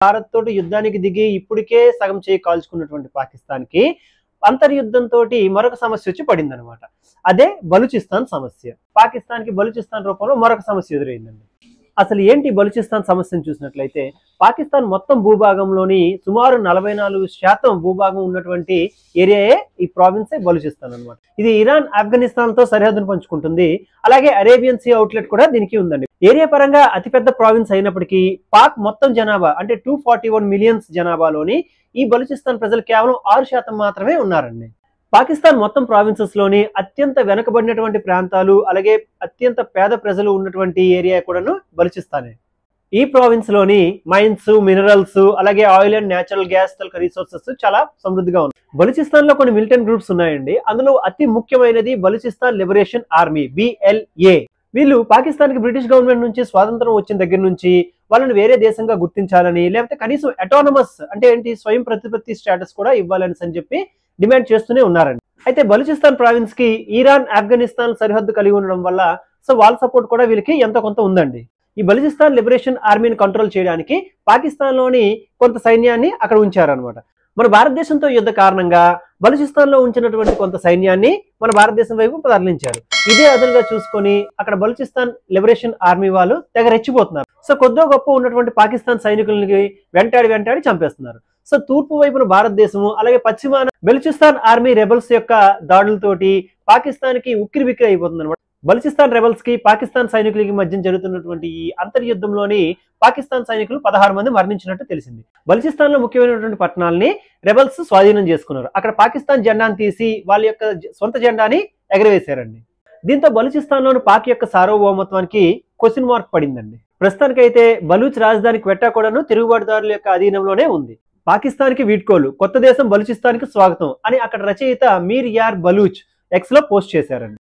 భారత్ తోటి యుద్ధానికి దిగి ఇప్పటికే సగం చేయి కాల్చుకున్నటువంటి పాకిస్తాన్‌కి అంతర్యుద్ధంతోటి మరొక సమస్య వచ్చి పడిందనమాట. అదే బలూచిస్తాన్ సమస్య. పాకిస్తాన్‌కి బలూచిస్తాన్ రూపంలో మరొక సమస్య ఎదురైందండి. అసలు ఏంటి బలూచిస్తాన్ సమస్యను చూసినట్లయితే పాకిస్తాన్ మొత్తం భూభాగంలోని సుమారు 44% భూభాగం ఉన్నటువంటి ఏరియాయే ఈ ప్రావిన్సే బలూచిస్తాన్ అన్నమాట. ఇది ఇరాన్, ఆఫ్ఘనిస్తాన్‌తో సరిహద్దును పంచుకుంటుంది. అలాగే అరేబియన్ సీ అవుట్లెట్ కూడా దీనికి ఉందండి. ఏరియా పరంగా అతిపెద్ద ప్రావిన్స్ అయినప్పటికీ పాక్ మొత్తం జనాభా అంటే 241 మిలియన్స్ జనాభాలోని ఈ బలూచిస్తాన్ ప్రజలు కేవలం 6% మాత్రమే ఉన్నారండి. పాకిస్తాన్ మొత్తం ప్రావిన్సెస్ లోని అత్యంత వెనుకబడినటువంటి ప్రాంతాలు అలాగే అత్యంత పేద ప్రజలు ఉన్నటువంటి ఏరియా కూడాను బలూచిస్తానే. ఈ ప్రావిన్స్ లోని మైన్స్, మినరల్స్ అలాగే oil and natural gas resources చాలా సమృద్ధిగా ఉన్నాయి. బలూచిస్తాన్ లో కొన్ని మిలిటెంట్ గ్రూప్స్ ఉన్నాయండి. అందులో అతి ముఖ్యమైనది బలూచిస్తాన్ లిబరేషన్ ఆర్మీ BLA. వీళ్ళు పాకిస్తాన్ కి బ్రిటిష్ గవర్నమెంట్ నుంచి స్వాతంత్రం వచ్చిన దగ్గర నుంచి వాళ్ళని వేరే దేశంగా గుర్తించాలని లేకపోతే కనీసం అటానమస్ అంటే ఏంటి స్వయం ప్రతిపత్తి స్టేటస్ కూడా ఇవ్వాలని అని చెప్పి డిమాండ్ చేస్తూనే ఉన్నారండి. అయితే బలూచిస్తాన్ ప్రావిన్స్ కి ఇరాన్, ఆఫ్ఘనిస్తాన్ సరిహద్దు కలిగి ఉండడం వల్ల వాళ్ళ సపోర్ట్ కూడా వీళ్ళకి ఎంత కొంత ఉందండి. ఈ బలూచిస్తాన్ లిబరేషన్ ఆర్మీని కంట్రోల్ చేయడానికి పాకిస్తాన్ లోని కొంత సైన్యాన్ని అక్కడ ఉంచారనమాట. మన భారతదేశంతో యుద్ధ కారణంగా బలూచిస్తాన్ లో ఉంచినటువంటి కొంత సైన్యాన్ని మన భారతదేశం వైపు తరలించారు. ఇదే అదునుగా చూసుకొని అక్కడ బలూచిస్తాన్ లిబరేషన్ ఆర్మీ వాళ్ళు తెగ రెచ్చిపోతున్నారు. కొద్దో గొప్ప ఉన్నటువంటి పాకిస్తాన్ సైనికులకి వెంటాడి చంపేస్తున్నారు. తూర్పు వైపున భారతదేశము అలాగే పశ్చిమాన బలూచిస్తాన్ ఆర్మీ రెబల్స్ యొక్క దాడులతోటి పాకిస్తాన్ కి ఉక్కిరి బిక్కిరి అయిపోతుంది అనమాట. బలూచిస్తాన్ రెబల్స్ కి పాకిస్తాన్ సైనికులకి మధ్య జరుగుతున్నటువంటి ఈ అంతర్యుద్ధంలోని పాకిస్తాన్ సైనికులు 16 మంది మరణించినట్టు తెలిసింది. బలూచిస్తాన్ లో ముఖ్యమైనటువంటి పట్టణాలని రెబల్స్ స్వాధీనం చేసుకున్నారు. అక్కడ పాకిస్తాన్ జెండాను తీసి వాళ్ళ యొక్క సొంత జెండాని ఎగరవేశారండి. దీంతో బలూచిస్తాన్ లోని పాక్ యొక్క సార్వభౌమత్వానికి క్వశ్చన్ మార్క్ పడిందండి. ప్రస్తుతానికైతే బలూచ్ రాజధాని క్వెట్టా కూడాను తిరుగుబాటుదారుల యొక్క అధీనంలోనే ఉంది. పాకిస్తాన్ కి వీడ్కోలు, కొత్త దేశం బలూచిస్తాన్ కి స్వాగతం అని అక్కడ రచయిత మీర్ యార్ బలూచ్ X లో పోస్ట్ చేశారండి.